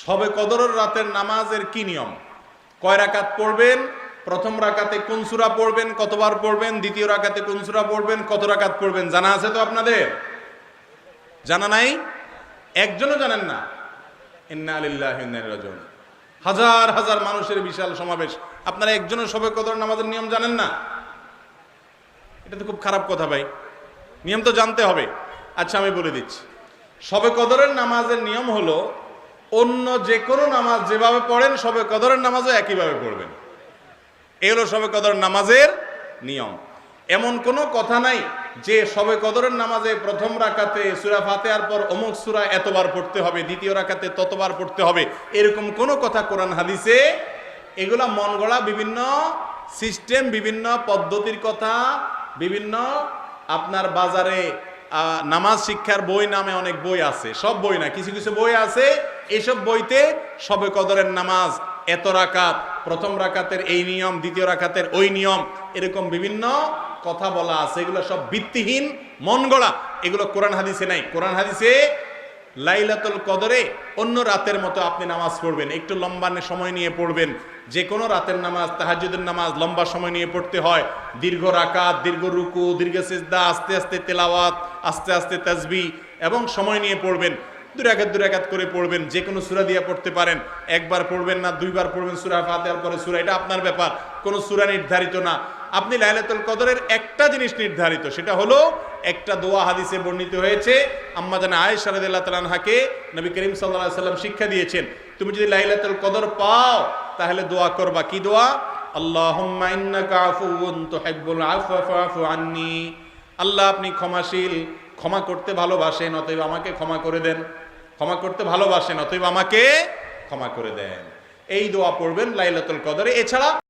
শবে কদরের রাতের নামাজের কি নিয়ম, কয় রাকাত পড়বেন, প্রথম রাকাতে কোন সূরা পড়বেন, কতবার পড়বেন, দ্বিতীয় রাকাতে কোন সূরা পড়বেন, কত রাকাত পড়বেন, জানা আছে তো আপনাদের? জানা নাই? একজনও জানেন না? ইন্না লিল্লাহি ওয়া ইন্না ইলাইহি রাজিউন। হাজার হাজার মানুষের বিশাল সমাবেশ, আপনারা একজনও শবে কদর নামাজের নিয়ম জানেন না? এটা তো খুব খারাপ কথা ভাই, নিয়ম তো জানতে হবে। আচ্ছা আমি বলে দিচ্ছি, শবে কদরের নামাজের নিয়ম হলো অন্য যে কোনো নামাজ যেভাবে পড়েন শবে কদরের নামাজও একইভাবে পড়বেন। এই হলো শবে কদরের নামাজের নিয়ম। এমন কোনো কথা নাই যে শবে কদরের নামাজে প্রথম রাকাতে সূরা ফাতিহার পর অমুক সূরা এতবার পড়তে হবে, দ্বিতীয় রাকাতে ততবার পড়তে হবে, এরকম কোনো কথা কোরআন হাদিসে, এগুলা মন গড়া বিভিন্ন সিস্টেম, বিভিন্ন পদ্ধতির কথা, বিভিন্ন আপনার বাজারে নামাজ শিক্ষার বই নামে অনেক বই আছে, সব বই না, কিছু কিছু বই আছে, এইসব বইতে শবে কদরের নামাজ এত রাকাত, প্রথম রাকাতের এই নিয়ম, দ্বিতীয় রাকাতের ওই নিয়ম, এরকম বিভিন্ন কথা বলা আছে। এগুলো সব ভিত্তিহীন, মন গড়া, এগুলো কোরআন হাদিসে নাই। কোরআন হাদিসে লাইলাতুল কদরে অন্য রাতের মতো আপনি নামাজ পড়বেন, একটু লম্বা সময় নিয়ে পড়বেন। যে কোনো রাতের নামাজ, তাহাজ্জুদের নামাজ লম্বা সময় নিয়ে পড়তে হয়, দীর্ঘ রাকাত, দীর্ঘ রুকু, দীর্ঘ সিজদা, আস্তে আস্তে তেলাওয়াত, আস্তে আস্তে তাসবিহ, এবং সময় নিয়ে পড়বেন। দুই রাকাত করে পড়বেন, যে কোনো সূরা দিয়ে পড়তে পারেন, একবার পড়বেন না দুইবার পড়বেন, সূরা ফাতিহার পরে সূরা, এটা আপনার ব্যাপার, কোনো সূরা নির্ধারিত না। আপনি লাইলাতুল কদরের একটা জিনিস নির্ধারিত, সেটা হলো একটা দোয়া হাদিসে বর্ণিত হয়েছে, আম্মা জানা আয়েশা রাদিয়াল্লাহু তাআলা আনহাকে নবী করিম সাল্লাল্লাহু আলাইহি সাল্লাম শিক্ষা দিয়েছেন, তুমি যদি লাইলাতুল কদর পাও তাহলে দোয়া করবা। কি দোয়া? আল্লাহুম্মা ইন্নাকা আফুউন তুহিব্বুল আফওয়া ফাআফু আন্নী। আল্লাহ আপনি ক্ষমাশীল, ক্ষমা করতে ভালোবাসেন, অতএব আমাকে ক্ষমা করে দেন। ক্ষমা করতে ভালোবাসেন, অতএব আমাকে ক্ষমা করে দেন। এই দোয়া পড়বেন লাইলাতুল কদরে। এছাড়া